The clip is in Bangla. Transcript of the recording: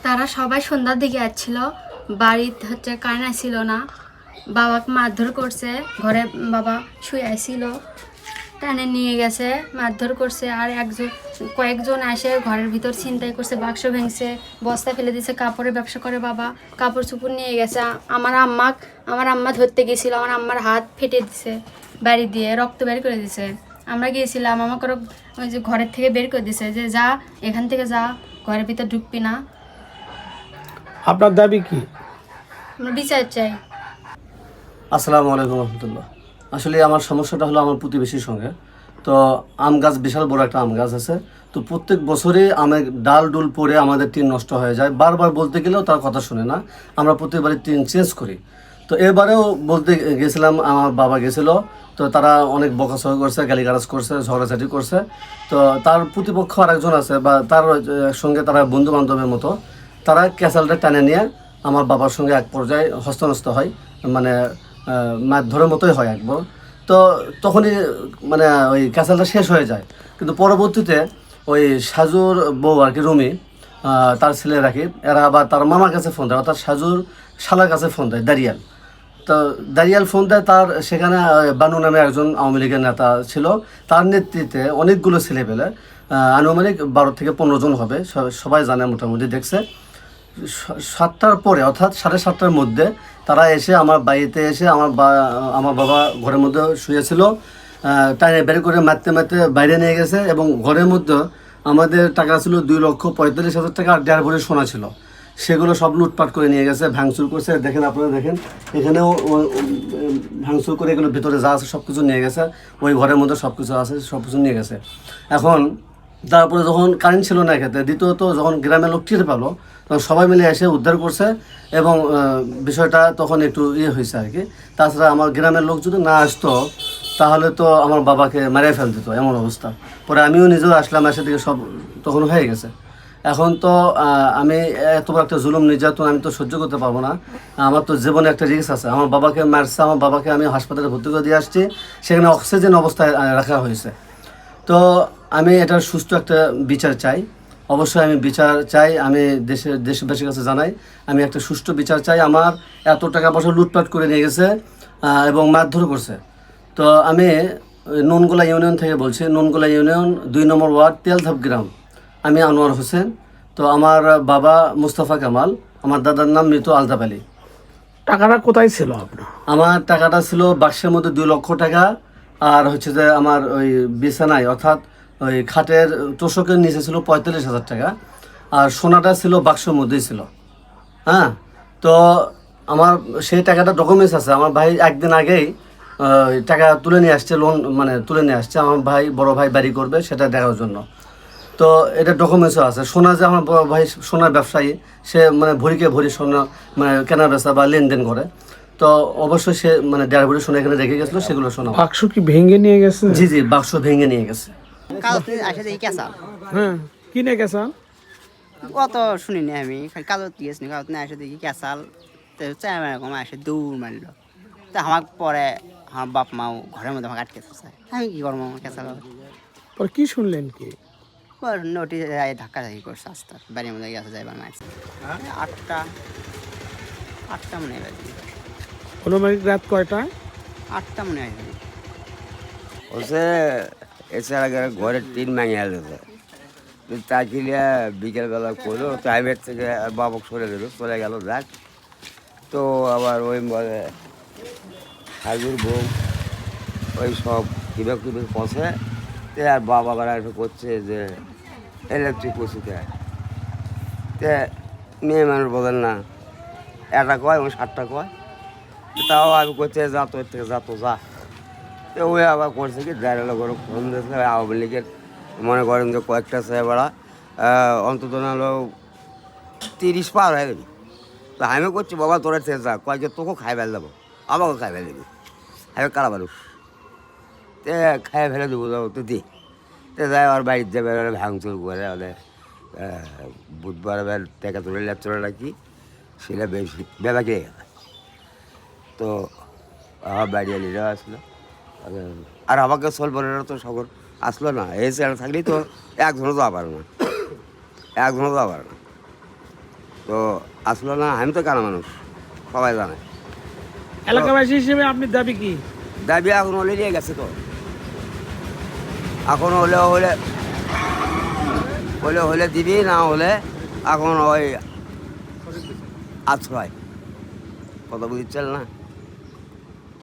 তারা সবাই সন্ধ্যার দিকে আসছিল, বাড়িতে কারেন্ট ছিল না, বাবাকে মারধর করছে, ঘরে বাবা শুয়ে আসছিল, টানে নিয়ে গেছে, মারধর করছে। আর কয়েকজন এসে ঘরের ভিতর ছিনতাই করছে, বাক্স ভেঙছে, বস্তা ফেলে দিয়েছে, কাপড়ের ব্যবসা করে বাবা, কাপড় চুপড় নিয়ে গেছে। আমার আম্মা ধরতে গেছিল, আমার আম্মার হাত ফেটে দিছে, বাড়ি দিয়ে রক্ত বের করে দিছে। আমরা গিয়েছিলাম, আমাকে ওই যে ঘরের থেকে বের করে দিছে, যে যা এখান থেকে যা, ঘরের ভিতর ঢুকবি না। আপনার দাবি কি? আমরা বিচার চাই। আসসালামু আলাইকুম রহমতুল্লাহ। আসলে আমার সমস্যাটা হলো আমার প্রতিবেশীর সঙ্গে। তো আম গাছ, বিশাল বড় একটা আম গাছ আছে। তো প্রত্যেক বছরে আমের ডাল ডুল পড়ে আমাদের টিন নষ্ট হয়ে যায়। বারবার বলতে গেলেও তার কথা শুনে না। আমরা প্রত্যেকবারই টিন চেঞ্জ করি। তো এবারেও বলতে গেছিলাম, আমার বাবা গেছিলো। তো তারা অনেক বকাঝকা করছে, গালিগালাজ করছে, ঝগড়াঝাটি করছে। তো তার প্রতিপক্ষ আরেকজন আছে, বা তার সঙ্গে তারা বন্ধু বান্ধবের মতো, তারা ক্যাসালটা টানে নিয়ে আমার বাবার সঙ্গে এক পর্যায়ে হস্তনস্ত হয়, মানে মারধরের মতোই হয় একবার। তো তখনই মানে ওই ক্যাসালটা শেষ হয়ে যায়। কিন্তু পরবর্তীতে ওই সাজুর বউ আর কি, রুমি, তার ছেলে রাকিব, এরা আবার তার মামার কাছে ফোন দেয়, অর্থাৎ সাজুর শালার কাছে ফোন দেয়, দাঁড়িয়াল। তো দাঁড়িয়াল ফোন দেয়, তার সেখানে বানু নামে একজন আওয়ামী লীগের নেতা ছিল, তার নেতৃত্বে অনেকগুলো ছেলেপেলে, আনুমানিক 12 থেকে 15 জন হবে, সবাই জানে, মোটামুটি দেখছে। 7টার পরে, অর্থাৎ 7:30টার মধ্যে তারা এসে আমার বাড়িতে এসে আমার বাবা ঘরের মধ্যে শুয়েছিল, টাইনে বের করে মারতে মারতে বাইরে নিয়ে গেছে। এবং ঘরের মধ্যে আমাদের টাকা ছিল 2,45,000 টাকা, আর 1.5 ভরি সোনা ছিল, সেগুলো সব লুটপাট করে নিয়ে গেছে, ভাঙচুর করছে। দেখেন, আপনারা দেখেন, এখানেও ভাঙচুর করে এগুলো ভিতরে যা আছে সব কিছু নিয়ে গেছে, ওই ঘরের মধ্যে সব কিছু আছে, সব কিছু নিয়ে গেছে। এখন তারপরে যখন কারেন্ট ছিল না ক্ষেত্রে, দ্বিতীয়ত যখন গ্রামের লোক টের পেলো, তখন সবাই মিলে এসে উদ্ধার করছে। এবং বিষয়টা তখন একটু হয়েছে আর কি। তাছাড়া আমার গ্রামের লোক যদি না আসতো, তাহলে তো আমার বাবাকে মেরে ফেল দিত, এমন অবস্থা। পরে আমিও নিজেও আসলাম, এসে দিকে সব তখন হয়ে গেছে। এখন তো আমি এত বড় একটা জুলুম নির্যাতন আমি তো সহ্য করতে পারবো না। আমার তো জীবনে একটা রিস্ক আছে। আমার বাবাকে মারছে, আমার বাবাকে আমি হাসপাতালে ভর্তি করে দিয়ে আসছি, সেখানে অক্সিজেন অবস্থায় রাখা হয়েছে। তো আমি এটার সুষ্ঠু একটা বিচার চাই। অবশ্যই আমি বিচার চাই, আমি দেশবাসীর কাছে জানাই, আমি একটা সুষ্ঠু বিচার চাই। আমার এত টাকা পয়সা লুটপাট করে নিয়ে গেছে এবং মারধর করছে। তো আমি নুনগোলা ইউনিয়ন থেকে বলছি, নুনগোলা ইউনিয়ন 2 নম্বর ওয়ার্ড, তেলধাপ গ্রাম। আমি আনোয়ার হোসেন। তো আমার বাবা মুস্তাফা কামাল, আমার দাদার নাম মৃত আলতাফ আলী। টাকাটা কোথায় ছিল আপনার? আমার টাকাটা ছিল বাক্সের মধ্যে 2 লক্ষ টাকা, আর হচ্ছে যে আমার ওই বিছানায়, অর্থাৎ ওই খাটের তোষকের নিচে ছিল 45,000 টাকা, আর সোনাটা ছিল বাক্সের মধ্যেই ছিল। হ্যাঁ, তো আমার সেই টাকাটা ডকুমেন্টস আছে। আমার ভাই একদিন আগেই টাকা তুলে নিয়ে আসছে, লোন মানে তুলে নিয়ে আসছে, আমার ভাই, বড় ভাই বাড়ি করবে সেটা দেখার জন্য। তো এটা ডকুমেন্টসও আছে। সোনা যে আমার বড় ভাই সোনার ব্যবসায়ী, সে মানে ভরিকে ভরি সোনা মানে কেনা বেচা বা লেনদেন করে। তো অবশ্যই সে মানে 1.5 ভরি সোনা এখানে রেখে গেছিলো, সেগুলো সোনা। বাক্স কি ভেঙে নিয়ে গেছে? জি জি, বাক্স ভেঙে নিয়ে গেছে। কাগজ আসে দেখি ক্যাসাল। হ্যাঁ, কিনে গেছেন? অত শুনিনি আমি, খালি কাগজ দিয়েছি, কাগজ নিয়ে আসে দেখি ক্যাসাল। তো এরকম আসে দৌড় মারলো। তো আমার পরে আমার বাপ মাও ঘরের মধ্যে আমাকে আটকে আছে। আমি কী করবো, আমার ক্যাসাল পর কি শুনলেন কি? নোটিস ধাক্কা ধাক্কি করছে, আস্তে বাড়ির মধ্যে গেছে, যাইবার মারছে। 8টা মনে হয়, অনুমানিক রাত কয়টা? 8টা মনে হয়। ওসে এছাড়া ঘরের টিন ভেঙে গেছে। তাকিলে বিকেলবেলা করলো, টাইমের থেকে বাবক সরে গেল, চলে গেল, যাক। তো আবার ওই বলে হাজুর বউ ওই সব কীভাবে পৌঁছে, তে আর বাবা আবার একটু করছে যে ইলেকট্রিক পশুতে। তে মেয়ে মানুষ বলেন না, একটা কয় এবং 7টা কয়, তাও আমি করছে যা, তোর থেকে যা, তো যা। তো ওই আবার করছে কি, দাঁড়ালো করে ফোন দিয়েছিল আওয়ামী লীগের, মনে করেন যে কয়েকটা চেয়েবেড়া অন্তত না হলেও 30 পার হয়ে গেল। তো আমি করছি, বাবা তোরা থেকে যা, কয়েকজন তোকেও খাই ফেলে দেবো, আমাকেও খাই ফেলে দেবো, আমি কারা মানুষ, তে খাই ফেলে দেবো, যাবো তো দি। তো যাই আর বাড়ির যাবে, ভাঙচুর করে ওদের বুধবার টাকা তুলে চলে রাখি, সেটা বেশি বেলা গিয়ে গেল। তো আমার বাড়ি আলিরা আসলো, আর আমাকে সোলবরেরও তো সকল আসলো না। এই ছেলে থাকলেই তো একজনও তো আবার না, একজনও তো আবার না। তো আসলো না, আমি তো কানা মানুষ, সবাই জানে। এলাকাবাসী হিসেবে আপনি দাবি কি? দাবি এখন হলে নিয়ে গেছে তো, এখন হলে হলে হলে হলে দিবি, না হলে এখন ওই আশ্রয়, কথা বুঝছেন না?